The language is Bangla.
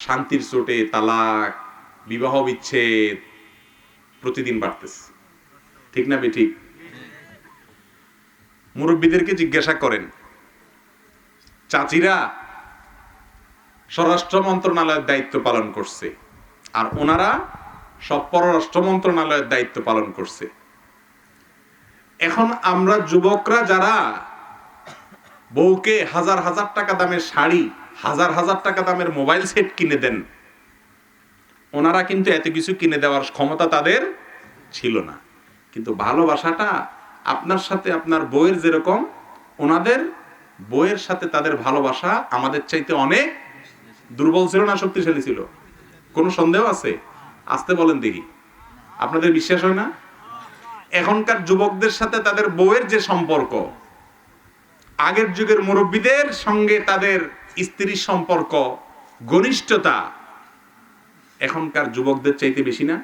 শান্তির চোটে তালাক, বিবাহ বিচ্ছেদ প্রতিদিন বাড়তেছে, ঠিক না বেঠিক? মুরব্বীদেরকে জিজ্ঞাসা করেন, চাচিরা স্বরাষ্ট্র মন্ত্রণালয়ের দায়িত্ব পালন করছে আর ওনারা সব পররাষ্ট্র মন্ত্রণালয়ের দায়িত্ব পালন করছে। এখন আমরা যুবকরা যারা বউকে হাজার হাজার টাকা দামের শাড়ি, হাজার হাজার টাকা দামের মোবাইল সেট কিনে দেন, ওনারা কিন্তু এত কিছু কিনে দেওয়ার ক্ষমতা তাদের ছিল না। কিন্তু ভালোবাসাটা আপনার সাথে আপনার বউয়ের যেরকম, ওনাদের বউয়ের সাথে তাদের ভালোবাসা আমাদের চাইতে অনেক দুর্বল ছিল না শক্তিশালী ছিল? কোনো সন্দেহ আছে? আসতে বলেন দেখি, আপনাদের বিশ্বাস হয় না? এখনকার যুবকদের সাথে তাদের বউয়ের যে সম্পর্ক, আগের যুগের মুরব্বীদের সঙ্গে তাদের স্ত্রীর সম্পর্ক, ঘনিষ্ঠতা এখনকার যুবকদের চাইতে বেশি না?